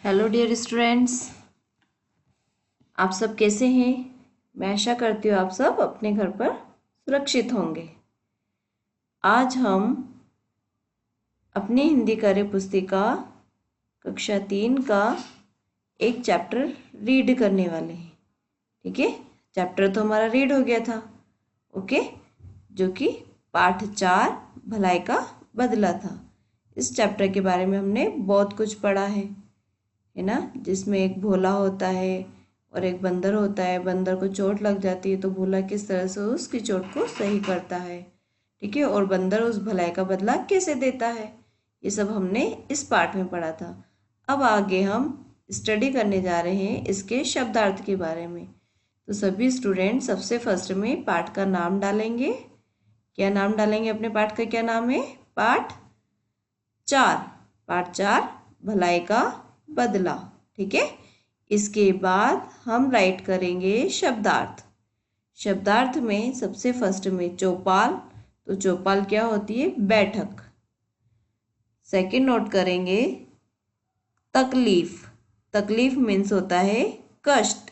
Hello dear students, आप सब कैसे हैं। मैं आशा करती हूँ आप सब अपने घर पर सुरक्षित होंगे। आज हम अपनी हिंदी कार्य पुस्तिका कक्षा 3 का एक चैप्टर रीड करने वाले हैं। ठीक है, चैप्टर तो हमारा रीड हो गया था। ओके, जो कि पाठ 4 भलाई का बदला था। इस चैप्टर के बारे में हमने बहुत कुछ पढ़ा है ना, जिसमें एक भोला होता है और एक बंदर होता है। बंदर को चोट लग जाती है तो भोला किस तरह से उसकी चोट को सही करता है। ठीक है, और बंदर उस भलाई का बदला कैसे देता है, ये सब हमने इस पाठ में पढ़ा था। अब आगे हम स्टडी करने जा रहे हैं इसके शब्दार्थ के बारे में। तो सभी स्टूडेंट सबसे फर्स्ट में पाठ का नाम डालेंगे। क्या नाम डालेंगे अपने पाठ का? क्या नाम है? पाठ 4। पाठ 4 भलाई का बदला। ठीक है, इसके बाद हम राइट करेंगे शब्दार्थ। शब्दार्थ में सबसे फर्स्ट में चौपाल। तो चौपाल क्या होती है? बैठक। सेकंड नोट करेंगे तकलीफ। तकलीफ मीन्स होता है कष्ट।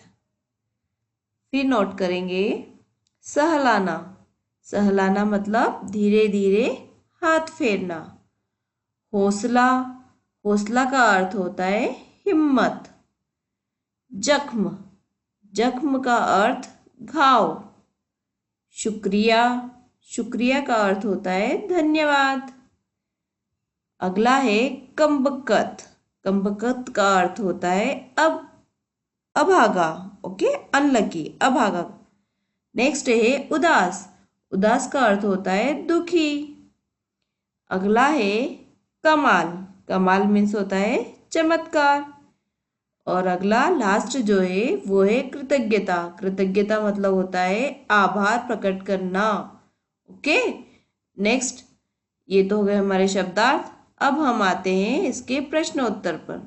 फिर नोट करेंगे सहलाना। सहलाना मतलब धीरे धीरे हाथ फेरना। हौसला। हौसला का अर्थ होता है हिम्मत। जख्म। जख्म का अर्थ घाव। शुक्रिया। शुक्रिया का अर्थ होता है धन्यवाद। अगला है कम्बकत। कम्बकत का अर्थ होता है अभागा। ओके, अनलकी, अभागा। नेक्स्ट है उदास। उदास का अर्थ होता है दुखी। अगला है कमाल। कमाल मीन्स होता है चमत्कार। और अगला लास्ट जो है वो है कृतज्ञता। कृतज्ञता मतलब होता है आभार प्रकट करना। ओके, नेक्स्ट, ये तो हो गए हमारे शब्दार्थ। अब हम आते हैं इसके प्रश्नोत्तर पर।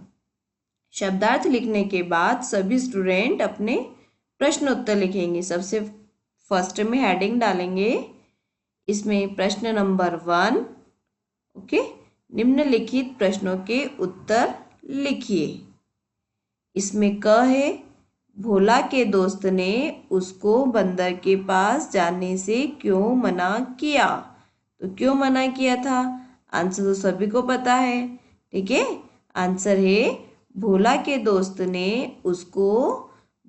शब्दार्थ लिखने के बाद सभी स्टूडेंट अपने प्रश्नोत्तर लिखेंगे। सबसे फर्स्ट में हेडिंग डालेंगे, इसमें प्रश्न नंबर 1। ओके, निम्नलिखित प्रश्नों के उत्तर लिखिए। इसमें क है भोला के दोस्त ने उसको बंदर के पास जाने से क्यों मना किया। तो क्यों मना किया था? आंसर तो सभी को पता है। ठीक है, आंसर है भोला के दोस्त ने उसको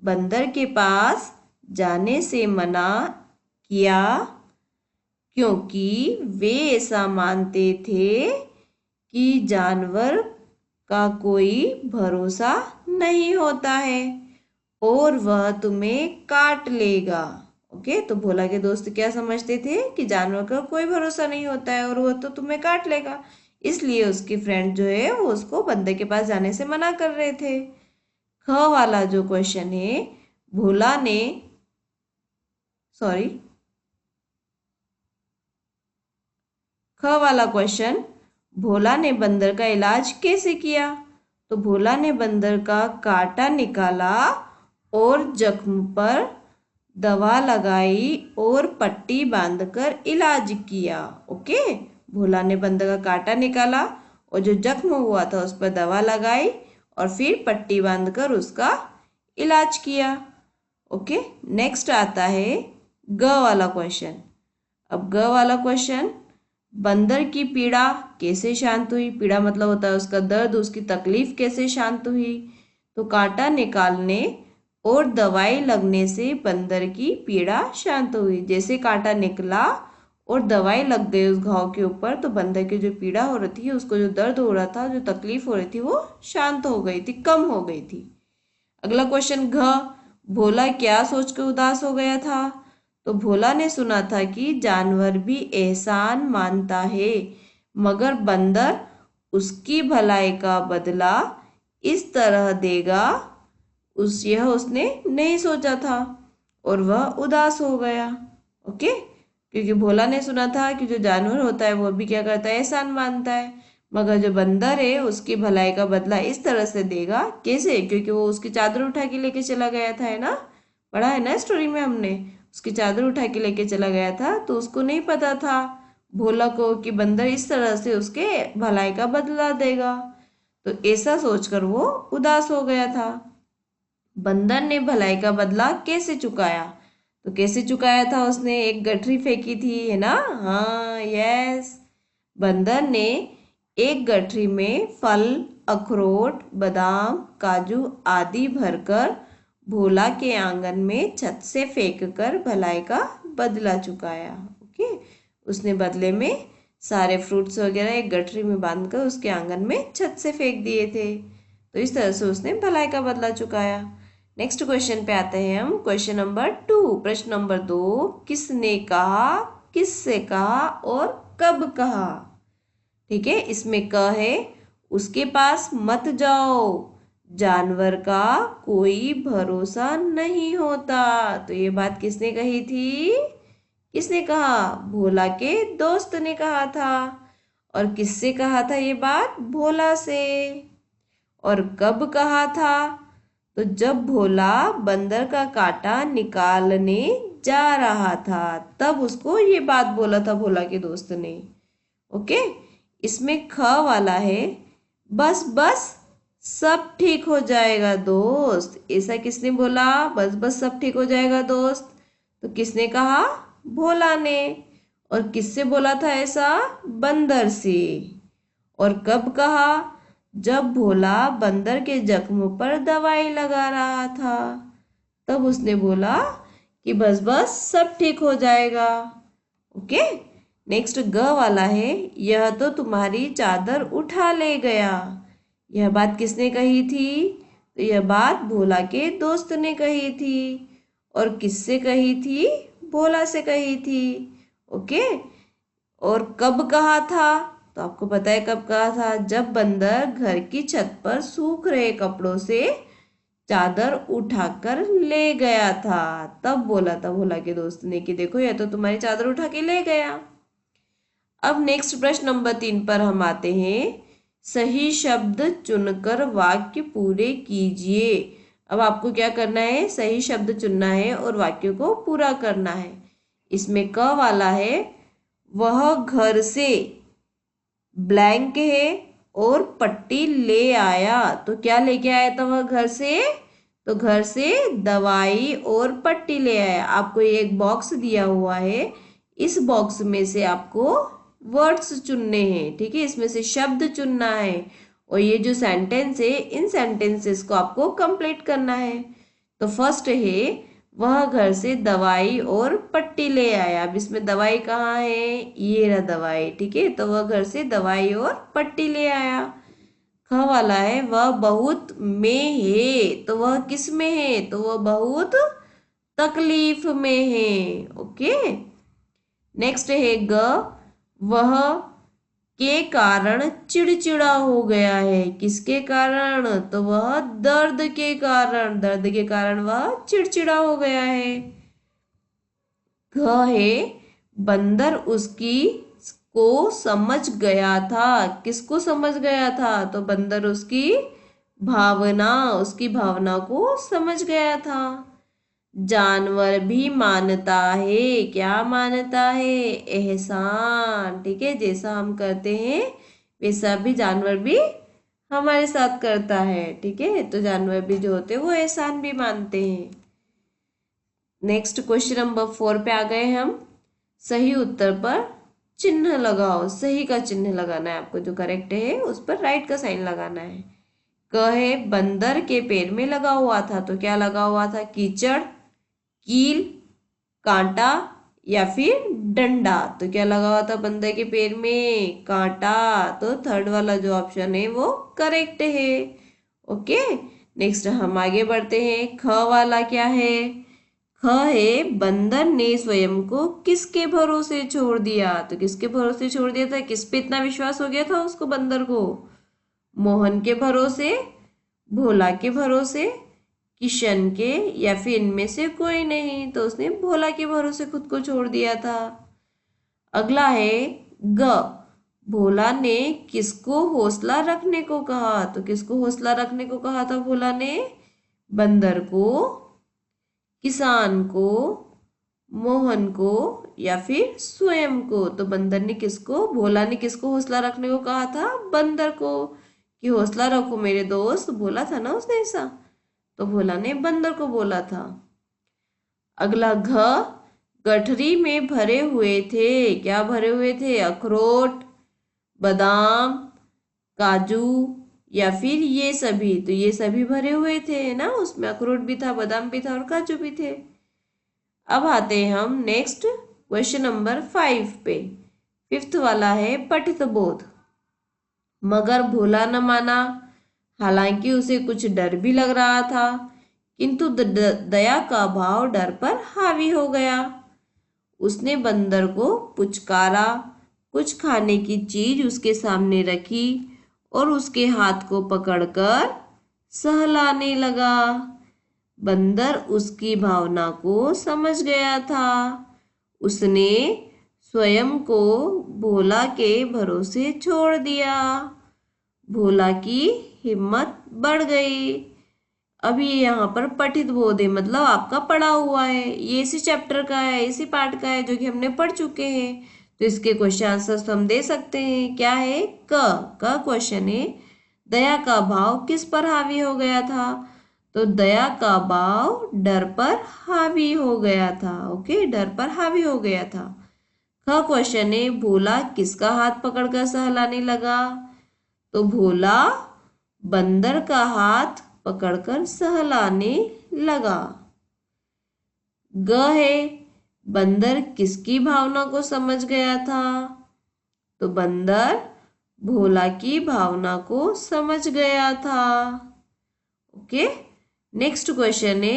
बंदर के पास जाने से मना किया क्योंकि वे ऐसा मानते थे कि जानवर का कोई भरोसा नहीं होता है और वह तुम्हें काट लेगा। ओके, तो भोला के दोस्त क्या समझते थे कि जानवर का कोई भरोसा नहीं होता है और वह तो तुम्हें काट लेगा, इसलिए उसकी फ्रेंड जो है वो उसको बंदर के पास जाने से मना कर रहे थे। ख वाला जो क्वेश्चन है, भोला ने सॉरी ख वाला क्वेश्चन, भोला ने बंदर का इलाज कैसे किया। तो भोला ने बंदर का कांटा निकाला और जख्म पर दवा लगाई और पट्टी बांधकर इलाज किया। ओके, भोला ने बंदर का कांटा निकाला और जो जख्म हुआ था उस पर दवा लगाई और फिर पट्टी बांधकर उसका इलाज किया। ओके, नेक्स्ट आता है ग वाला क्वेश्चन। अब ग वाला क्वेश्चन, बंदर की पीड़ा कैसे शांत हुई। पीड़ा मतलब होता है उसका दर्द, उसकी तकलीफ कैसे शांत हुई। तो कांटा निकालने और दवाई लगने से बंदर की पीड़ा शांत हुई। जैसे कांटा निकला और दवाई लग गई उस घाव के ऊपर तो बंदर की जो पीड़ा हो रही थी, उसको जो दर्द हो रहा था, जो तकलीफ हो रही थी, वो शांत हो गई थी, कम हो गई थी। अगला क्वेश्चन घ, भोला क्या सोचकर उदास हो गया था। तो भोला ने सुना था कि जानवर भी एहसान मानता है मगर बंदर उसकी भलाई का बदला इस तरह देगा, यह उसने नहीं सोचा था और वह उदास हो गया। ओके, क्योंकि भोला ने सुना था कि जो जानवर होता है वो भी क्या करता है? एहसान मानता है, मगर जो बंदर है उसकी भलाई का बदला इस तरह से देगा। कैसे? क्योंकि वो उसकी चादर उठा के लेके चला गया था, है ना, पढ़ा है ना स्टोरी में हमने। उसकी चादर उठा के लेके चला गया था तो उसको नहीं पता था भोला को कि बंदर इस तरह से उसके भलाई का बदला देगा। तो ऐसा सोचकर वो उदास हो गया था। बंदर ने भलाई का बदला कैसे चुकाया? तो कैसे चुकाया था उसने? एक गठरी फेंकी थी, है ना? हाँ, यस। बंदर ने एक गठरी में फल, अखरोट, बादाम, काजू आदि भरकर भोला के आंगन में छत से फेंककर भलाई का बदला चुकाया। ओके, उसने बदले में सारे फ्रूट्स वगैरह एक गठरी में बांधकर उसके आंगन में छत से फेंक दिए थे। तो इस तरह से उसने भलाई का बदला चुकाया। नेक्स्ट क्वेश्चन पे आते हैं हम। क्वेश्चन नंबर 2, प्रश्न नंबर 2, किसने कहा, किससे कहा और कब कहा? ठीक है, इसमें क है, उसके पास मत जाओ, जानवर का कोई भरोसा नहीं होता। तो ये बात किसने कही थी? किसने कहा? भोला के दोस्त ने कहा था। और किससे कहा था ये बात? भोला से। और कब कहा था? तो जब भोला बंदर का कांटा निकालने जा रहा था, तब उसको ये बात बोला था भोला के दोस्त ने। ओके, इसमें ख वाला है, बस बस सब ठीक हो जाएगा दोस्त। ऐसा किसने बोला? बस बस सब ठीक हो जाएगा दोस्त। तो किसने कहा? भोला ने। और किससे बोला था ऐसा? बंदर से। और कब कहा? जब भोला बंदर के जख्म पर दवाई लगा रहा था, तब उसने बोला कि बस बस सब ठीक हो जाएगा। ओके, नेक्स्ट ग वाला है, यह तो तुम्हारी चादर उठा ले गया। यह बात किसने कही थी? तो यह बात भोला के दोस्त ने कही थी। और किससे कही थी? भोला से कही थी। ओके, और कब कहा था? तो आपको पता है कब कहा था? जब बंदर घर की छत पर सूख रहे कपड़ों से चादर उठाकर ले गया था, तब बोला था भोला के दोस्त ने कि देखो यह तो तुम्हारी चादर उठा के ले गया। अब नेक्स्ट प्रश्न नंबर 3 पर हम आते हैं। सही शब्द चुनकर वाक्य पूरे कीजिए। अब आपको क्या करना है? सही शब्द चुनना है और वाक्य को पूरा करना है। इसमें क वाला है, वह घर से ब्लैंक है और पट्टी ले आया। तो क्या लेके आया था वह घर से? तो घर से दवाई और पट्टी ले आया। आपको ये एक बॉक्स दिया हुआ है, इस बॉक्स में से आपको वर्ड्स चुनने हैं। ठीक है, इसमें से शब्द चुनना है और ये जो सेंटेंस है, इन सेंटेंसेस को आपको कंप्लीट करना है। तो फर्स्ट है, वह घर से दवाई और पट्टी ले आया। अब इसमें दवाई कहाँ है? ये रहा दवाई। ठीक है, तो वह घर से दवाई और पट्टी ले आया। ख वाला है, वह बहुत में है। तो वह किस में है? तो वह बहुत तकलीफ में है। ओके, नेक्स्ट है ग, वह के कारण चिड़चिड़ा हो गया है। किसके कारण? तो वह दर्द के कारण। दर्द के कारण वह चिड़चिड़ा हो गया है। घ है, बंदर उसकी को समझ गया था। किसको समझ गया था? तो बंदर उसकी भावना को समझ गया था। जानवर भी मानता है। क्या मानता है? एहसान। ठीक है, जैसा हम करते हैं वैसा भी जानवर भी हमारे साथ करता है। ठीक है, तो जानवर भी जो होते हैं वो एहसान भी मानते हैं। नेक्स्ट क्वेश्चन नंबर 4 पे आ गए हम। सही उत्तर पर चिन्ह लगाओ। सही का चिन्ह लगाना है आपको, जो करेक्ट है उस पर राइट का साइन लगाना है। क है, बंदर के पैर में लगा हुआ था। तो क्या लगा हुआ था? कीचड़, कील, कांटा या फिर डंडा। तो क्या लगा हुआ था बंदर के पैर में? कांटा। तो थर्ड वाला जो ऑप्शन है वो करेक्ट है। ओके, नेक्स्ट हम आगे बढ़ते हैं। ख वाला क्या है? ख है, बंदर ने स्वयं को किसके भरोसे छोड़ दिया। तो किसके भरोसे छोड़ दिया था? किस पे इतना विश्वास हो गया था उसको, बंदर को? मोहन के भरोसे, भोला के भरोसे, किशन के, या फिर इनमें से कोई नहीं। तो उसने भोला के भरोसे खुद को छोड़ दिया था। अगला है ग, भोला ने किसको हौसला रखने को कहा। तो किसको हौसला रखने को कहा था भोला ने? बंदर को, किसान को, मोहन को या फिर स्वयं को। तो बंदर ने किसको, भोला ने किसको हौसला रखने को कहा था? बंदर को। कि हौसला रखो मेरे दोस्त, बोला था ना उसने ऐसा, तो भोला ने बंदर को बोला था। अगला घ, गठरी में भरे हुए थे। क्या भरे हुए थे? अखरोट, बादाम, काजू या फिर ये सभी। तो ये सभी भरे हुए थे ना, उसमें अखरोट भी था, बादाम भी था और काजू भी थे। अब आते हैं हम नेक्स्ट क्वेश्चन नंबर 5 पे। 5th वाला है पठित बोध। मगर भोला न माना, हालांकि उसे कुछ डर भी लग रहा था, किंतु दया का भाव डर पर हावी हो गया। उसने बंदर को पुचकारा, कुछ खाने की चीज उसके सामने रखी और उसके हाथ को पकड़कर सहलाने लगा। बंदर उसकी भावना को समझ गया था। उसने स्वयं को भोला के भरोसे छोड़ दिया। भोला की हिम्मत बढ़ गई। अभी यहाँ पर पठित बोध है, मतलब आपका पढ़ा हुआ है, ये इसी चैप्टर का है, इसी पार्ट का है जो कि हमने पढ़ चुके हैं। तो इसके क्वेश्चन आंसर्स हम दे सकते हैं। क्या है? क क्वेश्चन है, दया का भाव किस पर हावी हो गया था? तो दया का भाव डर पर हावी हो गया था। ओके, डर पर हावी हो गया था। ख क्वेश्चन है, भोला किसका हाथ पकड़कर सहलाने लगा? तो भोला बंदर का हाथ पकड़कर सहलाने लगा। ग है, बंदर किसकी भावना को समझ गया था? तो बंदर भोला की भावना को समझ गया था। ओके, नेक्स्ट क्वेश्चन है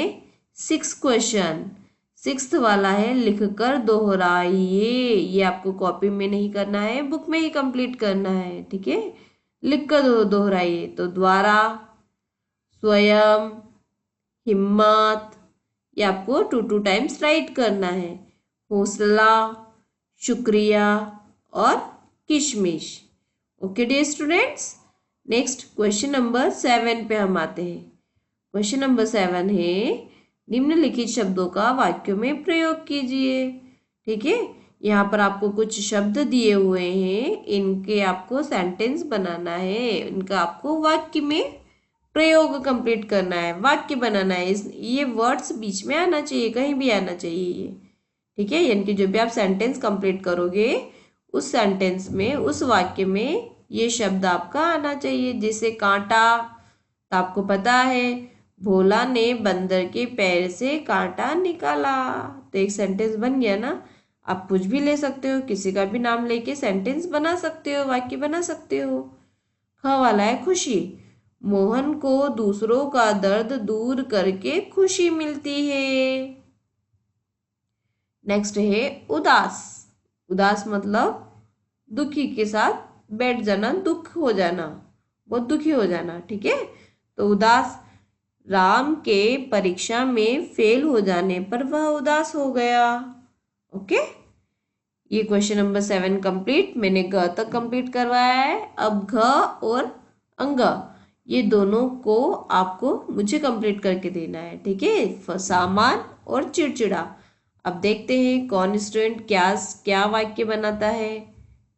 6th क्वेश्चन। 6th वाला है, लिखकर दोहराइए। ये आपको कॉपी में नहीं करना है, बुक में ही कंप्लीट करना है। ठीक है, लिखकर दोहराइए। तो द्वारा, स्वयं, हिम्मत, ये आपको 2 टाइम्स राइट करना है। हौसला, शुक्रिया और किशमिश। Okay dear students, next question number 7 पे हम आते हैं। क्वेश्चन नंबर 7 है, निम्नलिखित शब्दों का वाक्यों में प्रयोग कीजिए। ठीक है, यहाँ पर आपको कुछ शब्द दिए हुए हैं, इनके आपको सेंटेंस बनाना है, इनका आपको वाक्य में प्रयोग कंप्लीट करना है, वाक्य बनाना है। ये वर्ड्स बीच में आना चाहिए, कहीं भी आना चाहिए ये। ठीक है, यानी कि जो भी आप सेंटेंस कंप्लीट करोगे उस सेंटेंस में, उस वाक्य में ये शब्द आपका आना चाहिए। जैसे कांटा, तो आपको पता है भोला ने बंदर के पैर से कांटा निकाला, तो एक सेंटेंस बन गया ना। आप कुछ भी ले सकते हो, किसी का भी नाम लेके सेंटेंस बना सकते हो, वाक्य बना सकते हो। ख वाला है खुशी। मोहन को दूसरों का दर्द दूर करके खुशी मिलती है। नेक्स्ट है उदास। उदास मतलब दुखी के साथ बैठ जाना, दुख हो जाना, बहुत दुखी हो जाना। ठीक है, तो उदास, राम के परीक्षा में फेल हो जाने पर वह उदास हो गया। ओके, ये क्वेश्चन नंबर 7 कंप्लीट। मैंने ग तक कंप्लीट करवाया है। अब घ और अंग, ये दोनों को आपको मुझे कंप्लीट करके देना है। ठीक है, सामान और चिड़चिड़ा। अब देखते हैं कौन स्टूडेंट क्या क्या वाक्य बनाता है।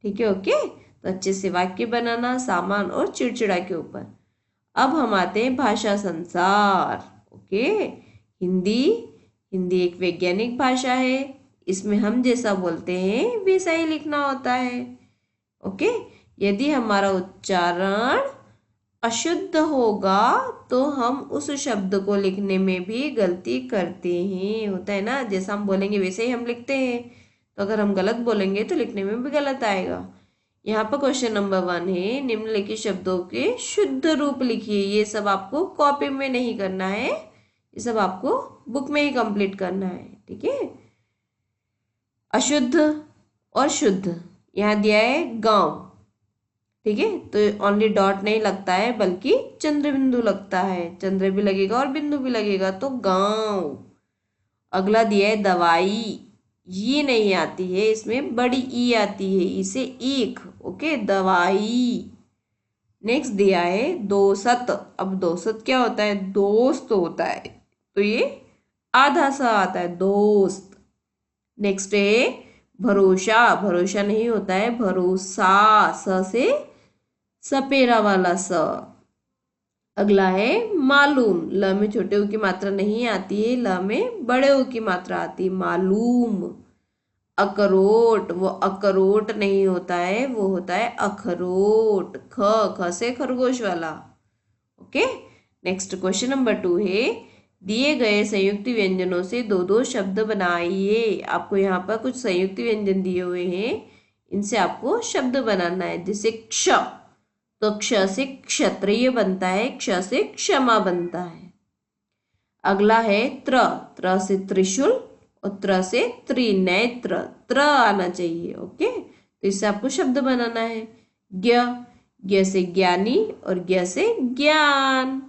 ठीक है, ओके, तो अच्छे से वाक्य बनाना सामान और चिड़चिड़ा के ऊपर। अब हम आते हैं भाषा संसार। ओके, हिंदी। हिंदी एक वैज्ञानिक भाषा है, इसमें हम जैसा बोलते हैं वैसा ही लिखना होता है। ओके, यदि हमारा उच्चारण अशुद्ध होगा तो हम उस शब्द को लिखने में भी गलती करते हैं। होता है ना, जैसा हम बोलेंगे वैसे ही हम लिखते हैं, तो अगर हम गलत बोलेंगे तो लिखने में भी गलत आएगा। यहाँ पर क्वेश्चन नंबर 1 है, निम्नलिखित शब्दों के शुद्ध रूप लिखिए। ये सब आपको कॉपी में नहीं करना है, ये सब आपको बुक में ही कंप्लीट करना है। ठीक है, अशुद्ध और शुद्ध यहाँ दिया है गांव। ठीक है, तो ओनली डॉट नहीं लगता है बल्कि चंद्र बिंदु लगता है, चंद्र भी लगेगा और बिंदु भी लगेगा, तो गांव। अगला दिया है दवाई, ये नहीं आती है, इसमें बड़ी ई आती है, इसे ईख। ओके, दवाई। नेक्स्ट दिया है दोस्त। अब दोस्त क्या होता है? दोस्त होता है, तो ये आधा सा आता है, दोस्त। नेक्स्ट है भरोसा। भरोसा नहीं होता है, भरोसा, स से सपेरा वाला स। अगला है मालूम। ल में छोटे ऊ की मात्रा नहीं आती है, ल में बड़े ऊ की मात्रा आती है, मालूम। अकरोट, वो अकरोट नहीं होता है, वो होता है अखरोट। ख से खरगोश वाला। ओके। नेक्स्ट क्वेश्चन नंबर 2 है, दिए गए संयुक्त व्यंजनों से दो दो शब्द बनाइए। आपको यहाँ पर कुछ संयुक्त व्यंजन दिए हुए हैं, इनसे आपको शब्द बनाना है। जैसे क्ष, तो क्ष से क्षत्रिय बनता है, क्ष से क्षमा बनता है। अगला है त्र, त्र से त्रिशूल और त्र से त्रिनेत्र, त्र आना चाहिए। ओके, तो इससे आपको शब्द बनाना है। ज्ञ, ज्ञ से ज्ञानी और ज्ञ से ज्ञान।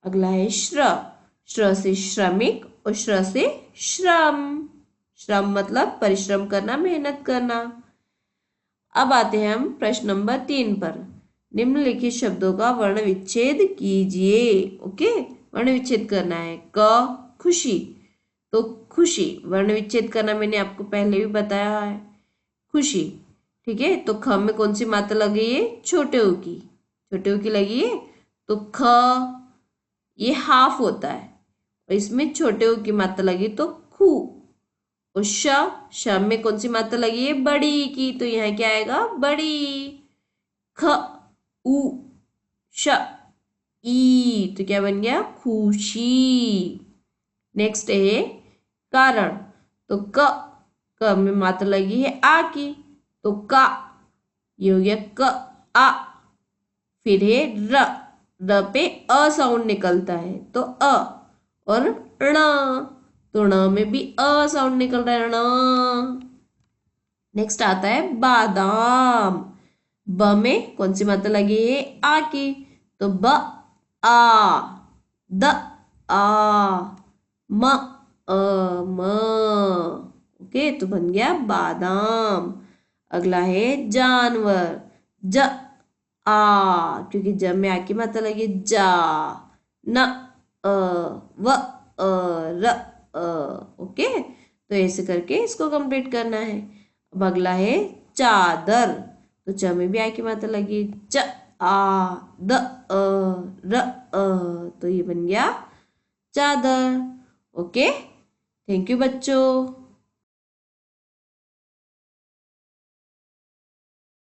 अगला है श्र, श्र से श्रमिक और श्र से श्रम। श्रम मतलब परिश्रम करना, मेहनत करना। अब आते हैं हम प्रश्न नंबर 3 पर। निम्नलिखित शब्दों का वर्ण विच्छेद कीजिए। ओके, वर्ण विच्छेद करना है। क खुशी, तो खुशी वर्ण विच्छेद करना मैंने आपको पहले भी बताया है। खुशी, ठीक है। तो ख में कौन सी मात्रा लगी है? छोटे ऊ की, छोटे ऊ की लगी है। तो ख ये हाफ होता है और इसमें छोटे ऊ की मात्रा लगी तो खू। और श में कौन सी मात्रा लगी है? बड़ी की, तो यहाँ क्या आएगा? बड़ी। ख उ श ई, तो क्या बन गया? खुशी। नेक्स्ट है कारण, तो क में मात्रा लगी है आ की, तो का, ये हो गया क आ। फिर है र पे अ साउंड निकलता है, तो अ। और ण, तो ण में भी अ साउंड निकल रहा है, ण। नेक्स्ट आता है बादाम। ब में कौन सी मात्रा लगी है? आ की, तो ब आ। द आ, म अ म। ओके, तो बन गया बादाम। अगला है जानवर। ज आ, क्योंकि ज में आ की मात्रा लगी जा। न व र ओके, तो ऐसे करके इसको कंप्लीट करना है। अब अगला है चादर, तो च में भी आ की मात्रा लगी च आ द र तो ये बन गया चादर। ओके, थैंक यू बच्चों।